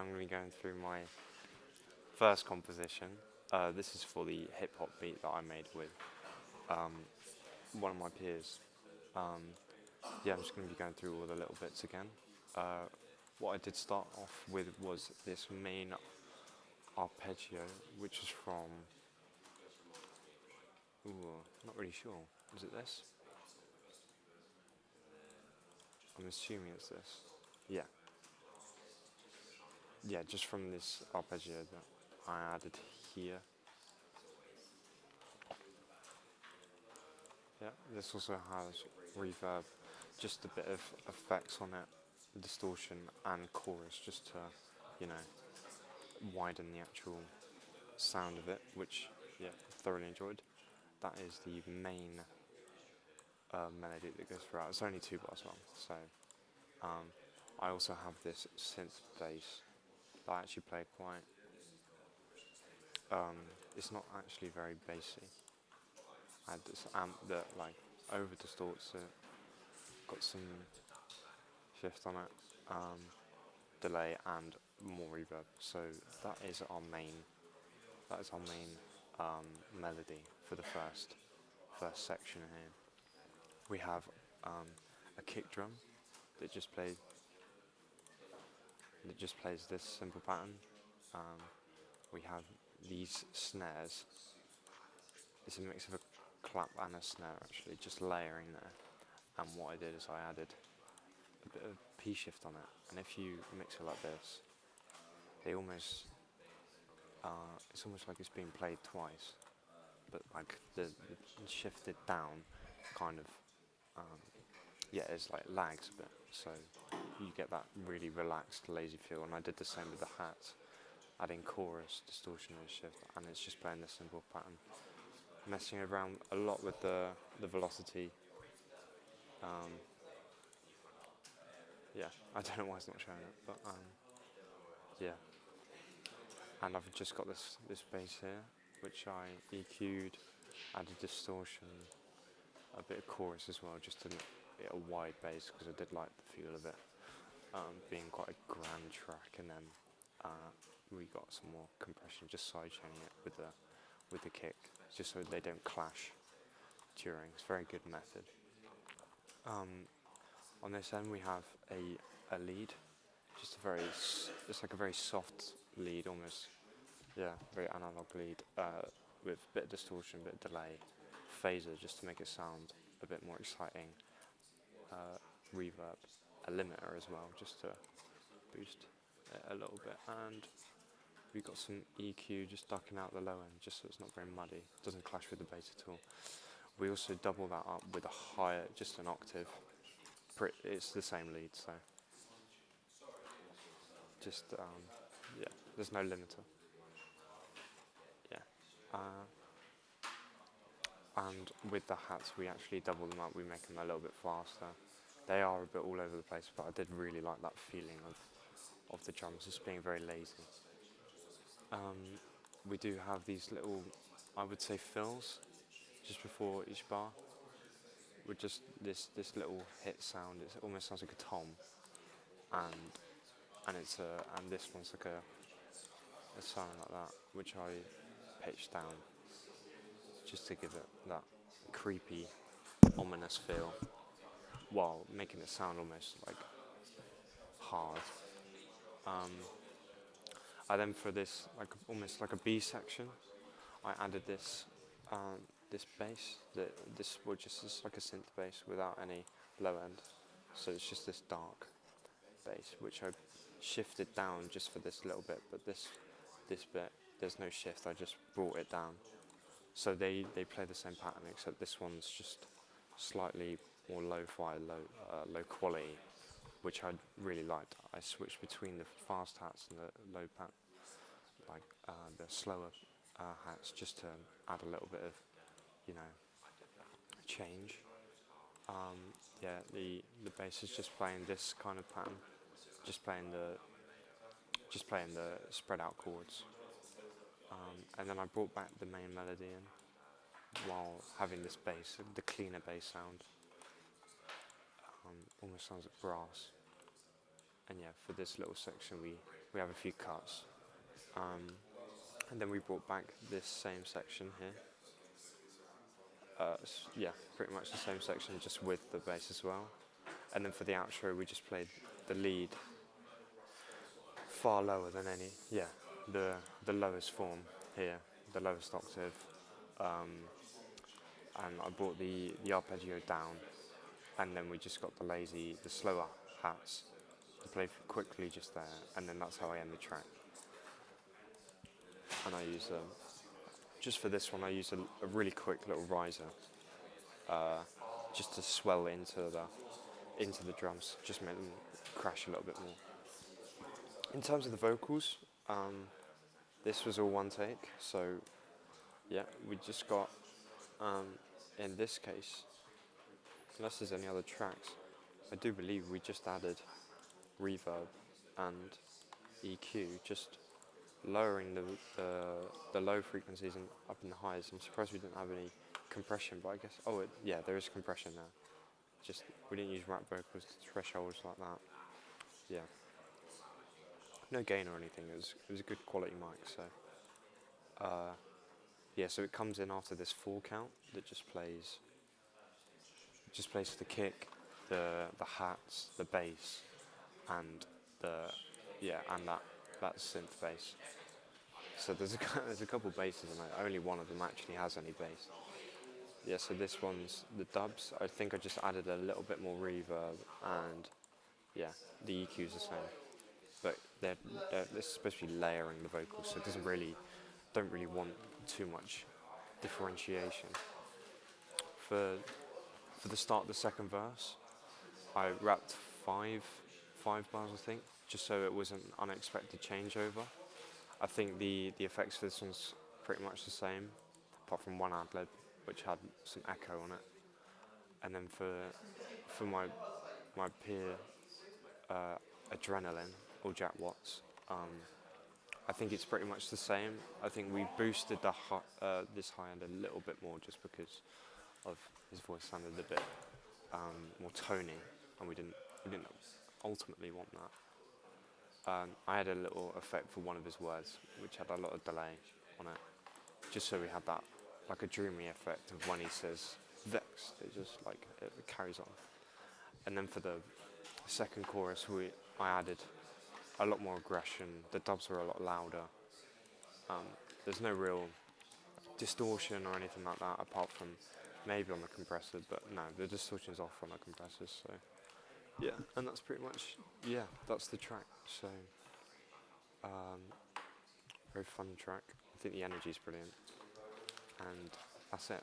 I'm going to be going through my first composition. This is for the hip hop beat that I made with um, one of my peers. Um, yeah, I'm just going to be going through all the little bits again. Uh, what I did start off with was this main arpeggio, which is from. Ooh, not really sure. Is it this? I'm assuming it's this. Yeah, yeah, just from this arpeggio that I added here. Yeah, this also has reverb, just a bit of effects on it, distortion and chorus, just to, you know, widen the actual sound of it, which, yeah, thoroughly enjoyed. That is the main melody that goes throughout. It's only 2 bars long, so um, I also have this synth bass that I actually play quite. It's not actually very bassy. I had this amp that like over distorts it, got some shift on it, delay and more reverb. So that is our main. That is our main melody for the first section here. We have a kick drum that just plays this simple pattern. Um, we have these snares. It's a mix of a clap and a snare actually, just layering there. And what I did is I added a bit of P shift on it. And if you mix it like this, they almost it's almost like it's being played twice, but like the shifted down kind of yeah, it's like lags a bit, so you get that really relaxed, lazy feel. And I did the same with the hat, adding chorus, distortion, and shift, and it's just playing this simple pattern. Messing around a lot with the velocity. Um, yeah, I don't know why it's not showing it, but yeah. And I've just got this bass here, which I EQ'd, added distortion, a bit of chorus as well, just to make it a wide bass because I did like the feel of it being quite a grand track. And then we got some more compression, just side chaining it with the kick, just so they don't clash during. It's a very good method. On this end we have a lead, just it's like a very soft lead almost. Yeah, very analog lead with a bit of distortion, a bit of delay, phaser just to make it sound a bit more exciting, reverb, a limiter as well just to boost it a little bit, and we've got some EQ just ducking out the low end just so it's not very muddy, doesn't clash with the bass at all. We also double that up with a higher, just an octave. It's the same lead, so just yeah, there's no limiter. Yeah. Uh, and with the hats, we actually double them up. We make them a little bit faster. They are a bit all over the place, but I did really like that feeling of the drums just being very lazy. We do have these little, I would say, fills just before each bar with just this little hit sound. It almost sounds like a tom, and and this one's like a sound like that, which I pitched down just to give it that creepy, ominous feel, while making it sound almost like hard. Um, I then for this like almost like a B section, I added this bass. This was just like a synth bass without any low end, so it's just this dark bass which I shifted down just for this little bit. But this bit there's no shift. I just brought it down. So they play the same pattern except this one's just slightly more lo-fi, low quality, which I really liked. I switched between the fast hats and the low pat, like the slower hats, just to add a little bit of, you know, change. Yeah, the bass is just playing this kind of pattern, just playing the spread out chords, and then I brought back the main melody in while having this bass, the cleaner bass sound. Almost sounds like brass. And yeah, for this little section we have a few cuts. And then we brought back this same section here. Yeah, pretty much the same section, just with the bass as well. And then for the outro, we just played the lead far lower than the lowest form here, the lowest octave. And I brought the arpeggio down, and then we just got the slower hats to play quickly just there, and then that's how I end the track. And I use just for this one, I use a really quick little riser, just to swell into the drums, just make them crash a little bit more. In terms of the vocals, this was all one take, so yeah, we just got, in this case, unless there's any other tracks, I do believe we just added reverb and EQ, just lowering the low frequencies and up in the highs. I'm surprised we didn't have any compression, but I guess, yeah, there is compression there. Just, we didn't use rap vocals to thresholds like that. Yeah. No gain or anything, it was a good quality mic, so. Yeah, so it comes in after this 4 count that just plays the kick, the hats, the bass, and and that synth bass. So there's a couple basses, and only one of them actually has any bass. Yeah, so this one's the dubs. I think I just added a little bit more reverb, and yeah, the EQ's the same. But they're supposed to be layering the vocals, so it don't really want too much differentiation. For the start of the second verse, I rapped five bars, I think, just so it was an unexpected changeover. I think the effects for this one's pretty much the same, apart from one ad-lib, which had some echo on it. And then for my peer, Adrenaline, or Jack Watts, I think it's pretty much the same. I think we boosted this high end a little bit more just because of his voice sounded a bit more tony, and we didn't ultimately want that. I had a little effect for one of his words, which had a lot of delay on it, just so we had that, like a dreamy effect of when he says vexed, it just like, it carries on. And then for the second chorus, I added a lot more aggression, the dubs were a lot louder. There's no real distortion or anything like that, apart from maybe on the compressor, but no, the distortion's off on the compressors, so. Yeah, and that's pretty much, that's the track. So, very fun track. I think the energy's brilliant, and that's it.